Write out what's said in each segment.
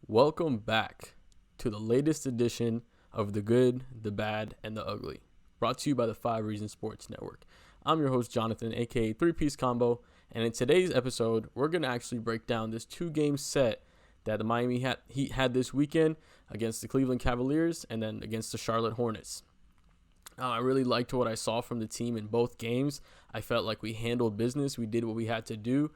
Welcome back to the latest edition of The Good, the Bad, and the Ugly, brought to you by the 5 Reasons Sports Network. I'm your host, Jonathan, aka 3-Piece Combo, and in today's episode, we're going to actually break down this 2-game set that the Miami Heat had this weekend against the Cleveland Cavaliers and then against the Charlotte Hornets. I really liked what I saw from the team in both games. I felt like we handled business. We did what we had to do.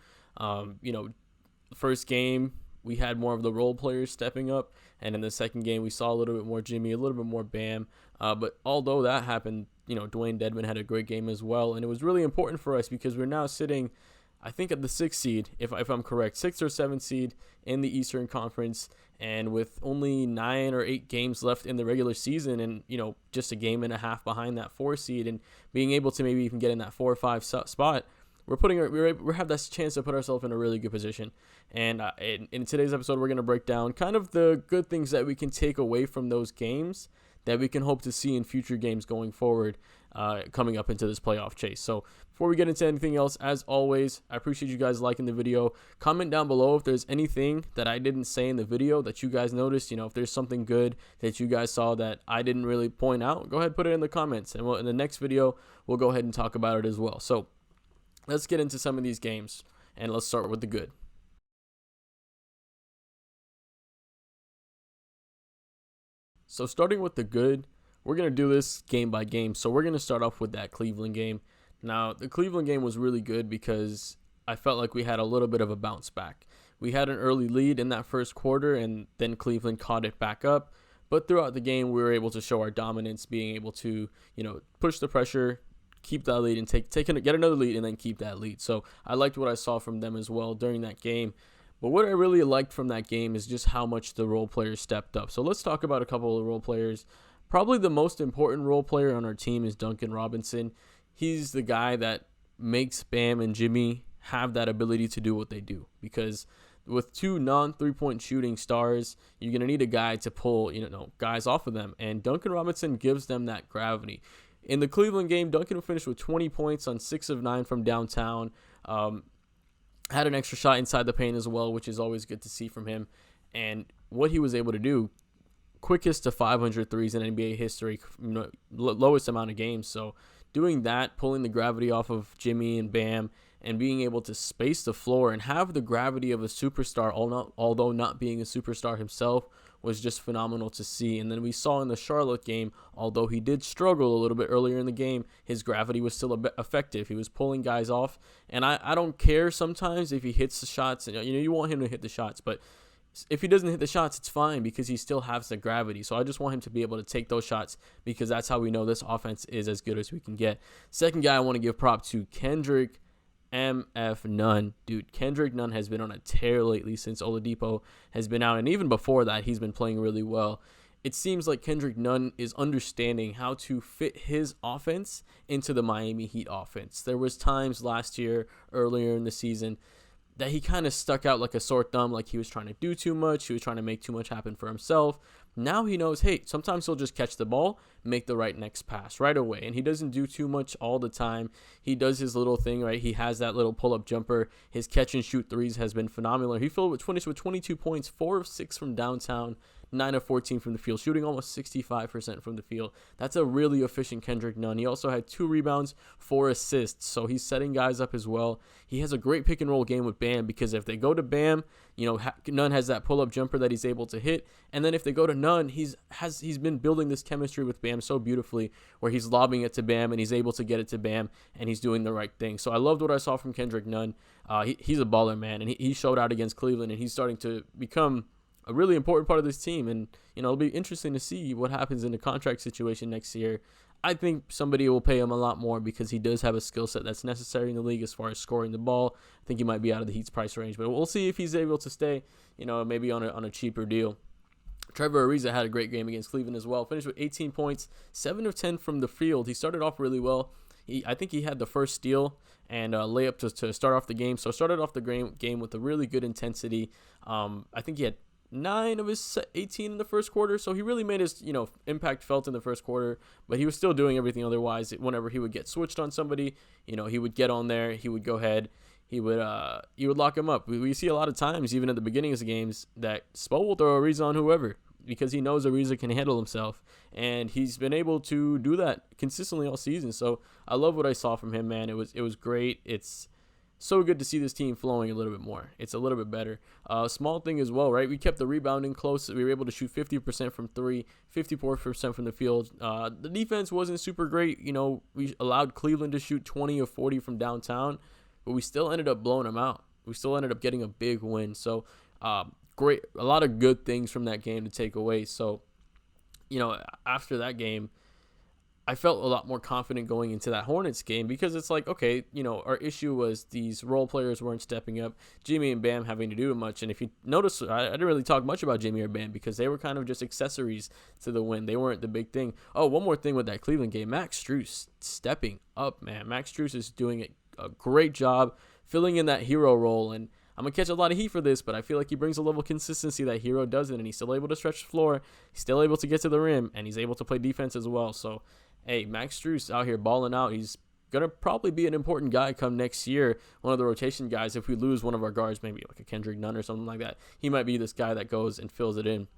First game, we had more of the role players stepping up, and in the second game, we saw a little bit more Jimmy, a little bit more Bam. But although that happened, Dwayne Dedmon had a great game as well, and it was really important for us because we're now sitting, I think, at the 6th seed, if I'm correct, 6th or 7th seed in the Eastern Conference, and with only 9 or 8 games left in the regular season, and just a game and a half behind that 4 seed, and being able to maybe even get in that 4 or 5 spot. We have that chance to put ourselves in a really good position. And in today's episode, we're going to break down kind of the good things that we can take away from those games that we can hope to see in future games going forward, coming up into this playoff chase. So before we get into anything else, as always, I appreciate you guys liking the video. Comment down below if there's anything that I didn't say in the video that you guys noticed. If there's something good that you guys saw that I didn't really point out, go ahead and put it in the comments. And in the next video, we'll go ahead and talk about it as well. So let's get into some of these games, and let's start with the good. So starting with the good, we're going to do this game by game. So we're going to start off with that Cleveland game. Now, the Cleveland game was really good because I felt like we had a little bit of a bounce back. We had an early lead in that first quarter, and then Cleveland caught it back up. But throughout the game, we were able to show our dominance, being able to, push the pressure, keep that lead, and get another lead, and then keep that lead. So I liked what I saw from them as well during that game. But what I really liked from that game is just how much the role players stepped up. So let's talk about a couple of the role players. Probably the most important role player on our team is Duncan Robinson. He's the guy that makes Bam and Jimmy have that ability to do what they do. Because with 2 non-3-point shooting stars, you're going to need a guy to pull, guys off of them. And Duncan Robinson gives them that gravity. In the Cleveland game, Duncan finished with 20 points on 6 of 9 from downtown. Had an extra shot inside the paint as well, which is always good to see from him. And what he was able to do, quickest to 500 threes in NBA history, lowest amount of games. So doing that, pulling the gravity off of Jimmy and Bam, and being able to space the floor and have the gravity of a superstar, although not being a superstar himself, was just phenomenal to see. And then we saw in the Charlotte game, although he did struggle a little bit earlier in the game, his gravity was still effective. He was pulling guys off. And I don't care sometimes if he hits the shots. You want him to hit the shots, but if he doesn't hit the shots, it's fine because he still has the gravity. So I just want him to be able to take those shots because that's how we know this offense is as good as we can get. Second guy I want to give prop to, Kendrick MF Nunn. Dude, Kendrick Nunn has been on a tear lately since Oladipo has been out, and even before that, he's been playing really well. It seems like Kendrick Nunn is understanding how to fit his offense into the Miami Heat offense. There was times last year, earlier in the season, that he kind of stuck out like a sore thumb, like he was trying to do too much, he was trying to make too much happen for himself. Now he knows, hey, sometimes he'll just catch the ball, make the right next pass right away. And he doesn't do too much all the time. He does his little thing, right? He has that little pull-up jumper. His catch-and-shoot threes has been phenomenal. He finished with 22 points, 4 of 6 from downtown, 9 of 14 from the field, shooting almost 65% from the field. That's a really efficient Kendrick Nunn. He also had 2 rebounds, 4 assists, so he's setting guys up as well. He has a great pick-and-roll game with Bam because if they go to Bam, Nunn has that pull-up jumper that he's able to hit, and then if they go to Nunn, he's been building this chemistry with Bam so beautifully, where he's lobbing it to Bam and he's able to get it to Bam, and he's doing the right thing. So I loved what I saw from Kendrick Nunn. He's a baller, man, and he showed out against Cleveland, and he's starting to become a really important part of this team. And it'll be interesting to see what happens in the contract situation next year. I think somebody will pay him a lot more because he does have a skill set that's necessary in the league as far as scoring the ball. I think he might be out of the Heat's price range, but we'll see if he's able to stay, maybe on a cheaper deal. Trevor Ariza had a great game against Cleveland as well. Finished with 18 points, 7 of 10 from the field. He started off really well. I think he had the first steal and layup to start off the game. So started off the game with a really good intensity. I think he had 9 of his 18 in the first quarter, so he really made his impact felt in the first quarter, but he was still doing everything otherwise. Whenever he would get switched on somebody, he would get on there, he would go ahead, he would lock him up. We see a lot of times, even at the beginning of the games, that Spo will throw Ariza on whoever because he knows Ariza can handle himself, and he's been able to do that consistently all season. So I love what I saw from him, man. It was great. It's so good to see this team flowing a little bit more. It's a little bit better. Small thing as well, right? We kept the rebounding close. We were able to shoot 50% from three, 54% from the field. The defense wasn't super great. You know, we allowed Cleveland to shoot 20 or 40 from downtown, but we still ended up blowing them out. We still ended up getting a big win. So, great. A lot of good things from that game to take away. So, you know, after that game, I felt a lot more confident going into that Hornets game because it's like, okay, you know, our issue was these role players weren't stepping up, Jimmy and Bam having to do much. And if you notice, I didn't really talk much about Jimmy or Bam because they were kind of just accessories to the win. They weren't the big thing. Oh, one more thing with that Cleveland game, Max Strus stepping up, man. Max Strus is doing a great job filling in that hero role. And I'm going to catch a lot of heat for this, but I feel like he brings a level of consistency that Hero doesn't, and he's still able to stretch the floor. He's still able to get to the rim, and he's able to play defense as well. So, hey, Max Strus out here balling out. He's going to probably be an important guy come next year, one of the rotation guys. If we lose one of our guards, maybe like a Kendrick Nunn or something like that, he might be this guy that goes and fills it in.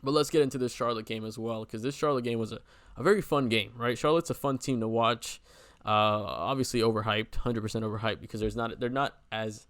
But let's get into this Charlotte game as well, because this Charlotte game was a very fun game, right? Charlotte's a fun team to watch. Obviously overhyped, 100% overhyped, because they're not as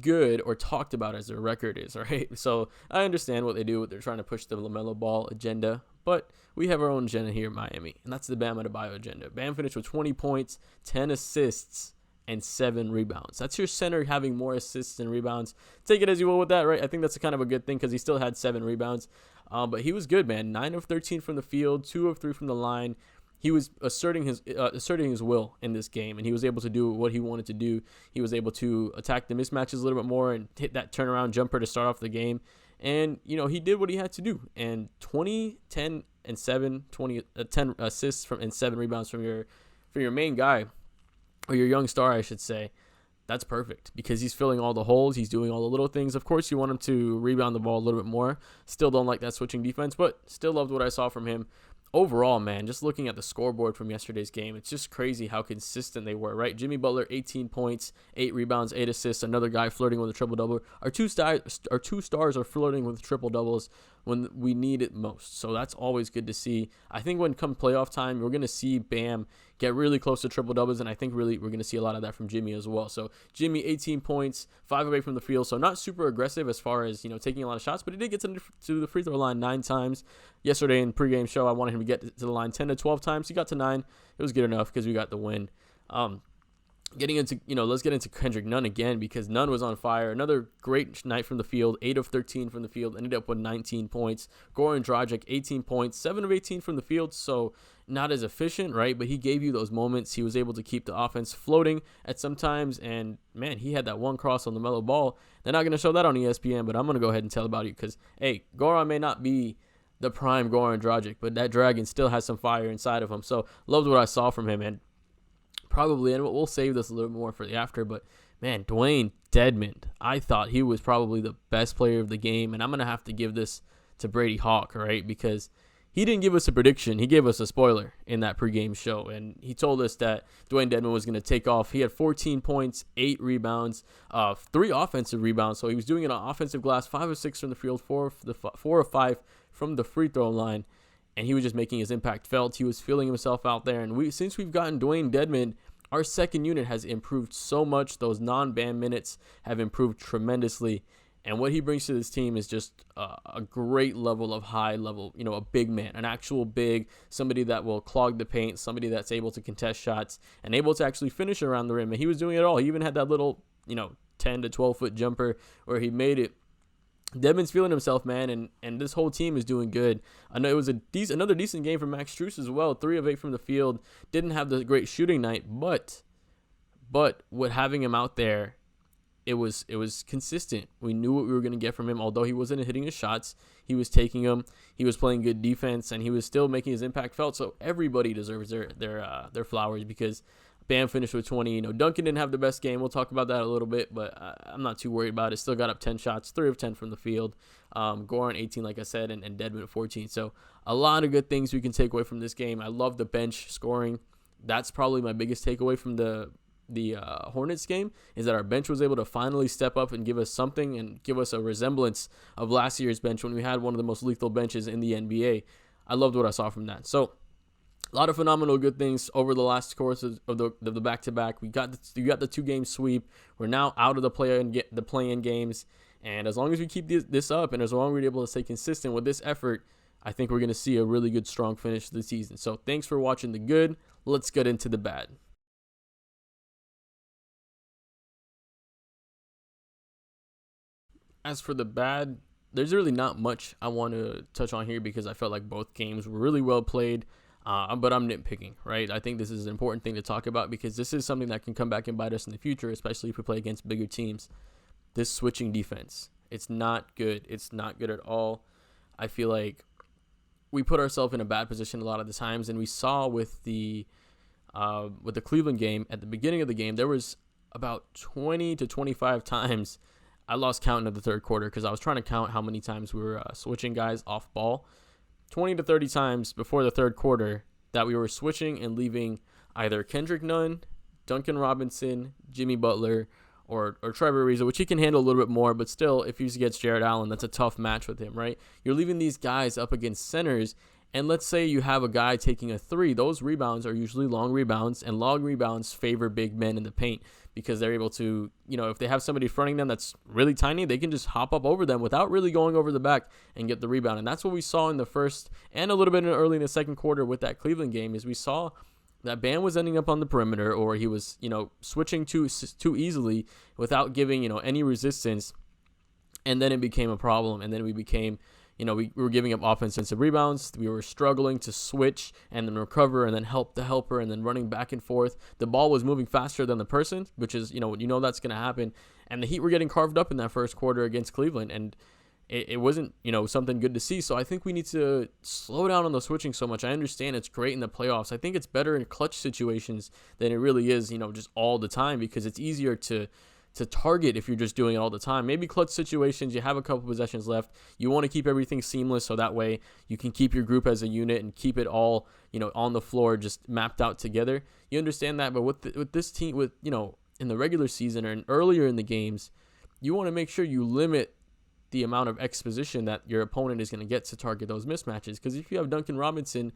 good or talked about as their record is, right? So I understand what they do. They're trying to push the LaMelo Ball agenda, but we have our own agenda here in Miami, and that's the Bam Adebayo agenda. Bam finished with 20 points, 10 assists, and 7 rebounds. That's your center having more assists and rebounds. Take it as you will with that, right? I think that's kind of a good thing because he still had 7 rebounds, but he was good, man. 9 of 13 from the field, 2 of 3 from the line. He was asserting his will in this game, and he was able to do what he wanted to do. He was able to attack the mismatches a little bit more and hit that turnaround jumper to start off the game. And, you know, he did what he had to do. And 20, 10, and 7, 10 assists and 7 rebounds from your main guy, or your young star, I should say. That's perfect because he's filling all the holes. He's doing all the little things. Of course, you want him to rebound the ball a little bit more. Still don't like that switching defense, but still loved what I saw from him. Overall, man, just looking at the scoreboard from yesterday's game, it's just crazy how consistent they were, right? Jimmy Butler, 18 points, 8 rebounds, 8 assists, another guy flirting with a triple-double. Our two stars are flirting with triple-doubles when we need it most. So that's always good to see. I think when come playoff time, we're going to see Bam get really close to triple-doubles, and I think really we're going to see a lot of that from Jimmy as well. So Jimmy, 18 points, 5 away from the field, so not super aggressive as far as, you know, taking a lot of shots, but he did get to the free throw line 9 times. Yesterday in pregame show, I wanted him to get to the line 10 to 12 times. He got to 9. It was good enough because we got the win. Getting into, you know, let's get into Kendrick Nunn again because Nunn was on fire. Another great night from the field, 8 of 13 from the field, ended up with 19 points. Goran Dragic, 18 points, 7 of 18 from the field, so not as efficient, right? But he gave you those moments. He was able to keep the offense floating at some times, and man, he had that one cross on the LaMelo Ball. They're not going to show that on ESPN, but I'm going to go ahead and tell about it because, hey, Goran may not be the prime Goran Dragic, but that dragon still has some fire inside of him. So loved what I saw from him, and probably, and we'll save this a little more for the after, but man, Dwayne Dedmon, I thought he was probably the best player of the game, and I'm going to have to give this to Brady Hawk, right, because he didn't give us a prediction. He gave us a spoiler in that pregame show, and he told us that Dwayne Dedmon was going to take off. He had 14 points, 8 rebounds, 3 offensive rebounds, so he was doing it on offensive glass, 5 of 6 from the field, 4 of 5 from the free throw line. And he was just making his impact felt. He was feeling himself out there. And since we've gotten Dwayne Dedmon, our second unit has improved so much. Those non-Bam minutes have improved tremendously. And what he brings to this team is just a great level of high level, you know, a big man, an actual big, somebody that will clog the paint, somebody that's able to contest shots and able to actually finish around the rim. And he was doing it all. He even had that little, you know, 10 to 12-foot jumper where he made it. Dedmon's feeling himself, man, and this whole team is doing good. I know it was another decent game for Max Strus as well. 3 of 8 from the field. Didn't have the great shooting night, but with having him out there, it was consistent. We knew what we were going to get from him. Although he wasn't hitting his shots, he was taking them. He was playing good defense, and he was still making his impact felt. So everybody deserves their flowers because Bam finished with 20. You know, Duncan didn't have the best game. We'll talk about that a little bit, but I'm not too worried about it. Still got up 10 shots, 3 of 10 from the field. Goran 18, like I said, and Dedmon 14. So a lot of good things we can take away from this game. I love the bench scoring. That's probably my biggest takeaway from the Hornets game is that our bench was able to finally step up and give us something and give us a resemblance of last year's bench when we had one of the most lethal benches in the NBA. I loved what I saw from that. So a lot of phenomenal good things over the last course of the back-to-back. We got the 2-game sweep. We're now out of the play-in games, and as long as we keep this up, and as long as we're able to stay consistent with this effort, I think we're going to see a really good, strong finish to the season. So thanks for watching the good. Let's get into the bad. As for the bad, there's really not much I want to touch on here because I felt like both games were really well played. But I'm nitpicking, right? I think this is an important thing to talk about because this is something that can come back and bite us in the future, especially if we play against bigger teams. This switching defense, it's not good. It's not good at all. I feel like we put ourselves in a bad position a lot of the times, and we saw with the Cleveland game at the beginning of the game, there was about 20 to 25 times I lost count in the third quarter because I was trying to count how many times we were switching guys off ball. 20 to 30 times before the third quarter that we were switching and leaving either Kendrick Nunn, Duncan Robinson, Jimmy Butler, or Trevor Ariza, which he can handle a little bit more, but still, if he's against Jared Allen, that's a tough match with him, right? You're leaving these guys up against centers, and let's say you have a guy taking a three. Those rebounds are usually long rebounds, and long rebounds favor big men in the paint because they're able to, if they have somebody fronting them that's really tiny, they can just hop up over them without really going over the back and get the rebound. And that's what we saw in the first and a little bit early in the second quarter with that Cleveland game is we saw that Bam was ending up on the perimeter or he was, switching too easily without giving, any resistance. And then it became a problem. And then we became, we were giving up offensive rebounds. We were struggling to switch and then recover and then help the helper and then running back and forth. The ball was moving faster than the person, which is, that's going to happen. And the Heat were getting carved up in that first quarter against Cleveland. And it wasn't, something good to see. So I think we need to slow down on the switching so much. I understand it's great in the playoffs. I think it's better in clutch situations than it really is, just all the time because it's easier to target if you're just doing it all the time. Maybe clutch situations, you have a couple possessions left. You want to keep everything seamless so that way you can keep your group as a unit and keep it all, on the floor just mapped out together. You understand that, but with this team, in the regular season and earlier in the games, you want to make sure you limit the amount of exposition that your opponent is going to get to target those mismatches. Because if you have Duncan Robinson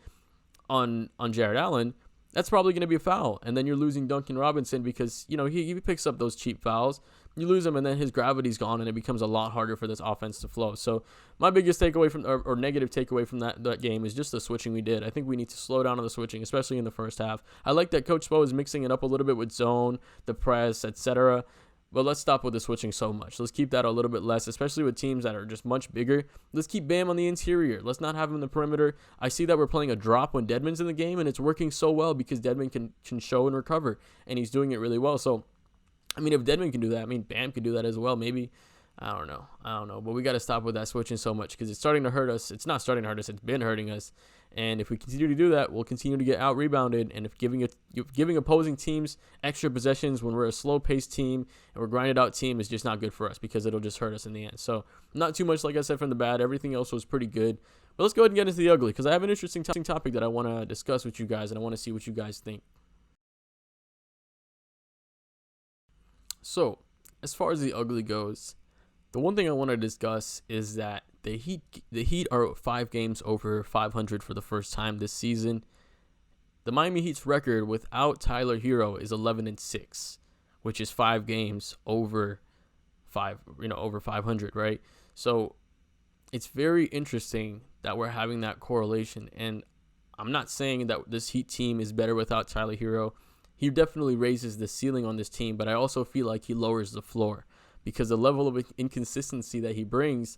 on Jared Allen, that's probably going to be a foul. And then you're losing Duncan Robinson because, he picks up those cheap fouls. You lose him, and then his gravity's gone, and it becomes a lot harder for this offense to flow. So my biggest takeaway from or negative takeaway from that game is just the switching we did. I think we need to slow down on the switching, especially in the first half. I like that Coach Spo is mixing it up a little bit with zone, the press, etc., but let's stop with the switching so much. Let's keep that a little bit less, especially with teams that are just much bigger. Let's keep Bam on the interior. Let's not have him in the perimeter. I see that we're playing a drop when Dedmon's in the game, and it's working so well because Dedmon can show and recover, and he's doing it really well. So, if Dedmon can do that, Bam can do that as well. Maybe. I don't know. But we got to stop with that switching so much because it's starting to hurt us. It's not starting to hurt us. It's been hurting us. And if we continue to do that, we'll continue to get out-rebounded. And if giving opposing teams extra possessions when we're a slow-paced team and we're grinded-out team is just not good for us because it'll just hurt us in the end. So not too much, like I said, from the bad. Everything else was pretty good. But let's go ahead and get into the ugly because I have an interesting topic that I want to discuss with you guys, and I want to see what you guys think. So as far as the ugly goes, the one thing I want to discuss is that the Heat are 5 games over 500 for the first time this season. The Miami Heat's record without Tyler Hero is 11-6, which is 5 games over 500, right? So it's very interesting that we're having that correlation. And I'm not saying that this Heat team is better without Tyler Hero. He definitely raises the ceiling on this team, but I also feel like he lowers the floor because the level of inconsistency that he brings,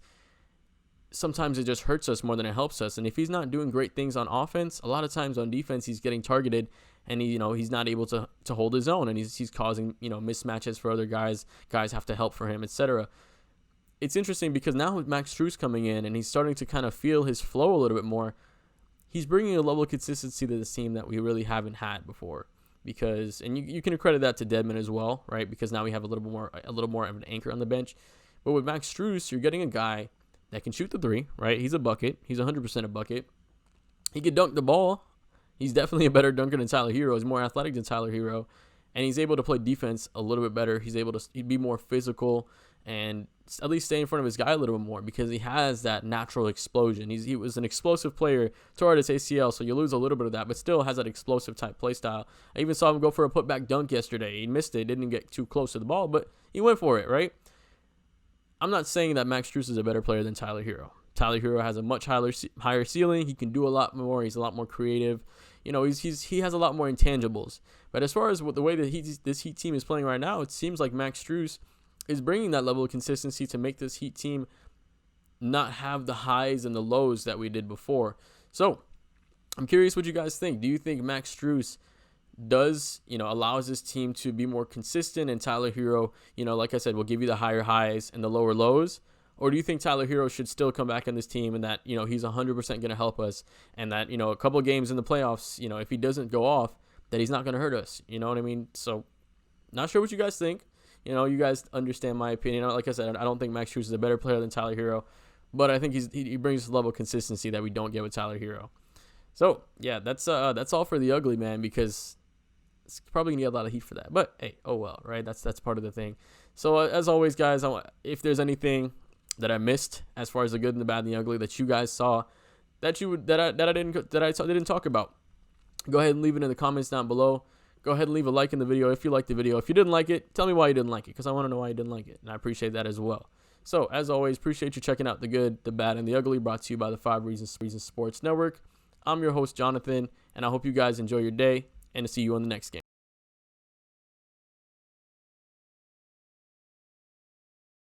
sometimes it just hurts us more than it helps us. And if he's not doing great things on offense, a lot of times on defense, he's getting targeted and he's not able to hold his own, and he's causing, mismatches for other guys. Guys have to help for him, etc. It's interesting because now with Max Strus coming in and he's starting to kind of feel his flow a little bit more, he's bringing a level of consistency to this team that we really haven't had before. Because, and you can accredit that to Dedmon as well, right? Because now we have a little more of an anchor on the bench. But with Max Strus, you're getting a guy that can shoot the three, right? He's a bucket. He's 100% a bucket. He can dunk the ball. He's definitely a better dunker than Tyler Hero. He's more athletic than Tyler Hero. and he's able to play defense a little bit better. He's able to be more physical and at least stay in front of his guy a little bit more because he has that natural explosion. He was an explosive player, tore out his ACL, so you lose a little bit of that, but still has that explosive type play style. I even saw him go for a putback dunk yesterday. He missed it, didn't get too close to the ball, but he went for it, right? I'm not saying that Max Strus is a better player than Tyler Hero. Tyler Hero has a much higher ceiling. He can do a lot more. He's a lot more creative. You know, he has a lot more intangibles. But as far as the way that this Heat team is playing right now, it seems like Max Strus is bringing that level of consistency to make this Heat team not have the highs and the lows that we did before. So I'm curious what you guys think. Do you think Max Strus allows this team to be more consistent, and Tyler Hero, like I said, will give you the higher highs and the lower lows? Or do you think Tyler Hero should still come back on this team and that, he's 100% going to help us, and that, a couple of games in the playoffs, if he doesn't go off, that he's not going to hurt us? You know what I mean? So not sure what you guys think. You guys understand my opinion. Like I said, I don't think Max Strus is a better player than Tyler Hero, but I think he brings a level of consistency that we don't get with Tyler Hero. So yeah, that's all for the ugly, man, because it's probably gonna get a lot of heat for that. But hey, oh well, right? That's part of the thing. So as always, guys, if there's anything that I missed as far as the good and the bad and the ugly that you guys saw that I didn't talk about, go ahead and leave it in the comments down below. Go ahead and leave a like in the video if you liked the video. If you didn't like it, tell me why you didn't like it, because I want to know why you didn't like it, and I appreciate that as well. So as always, appreciate you checking out the good, the bad, and the ugly, brought to you by the 5 Reasons Sports Network. I'm your host, Jonathan, and I hope you guys enjoy your day, and to see you on the next game.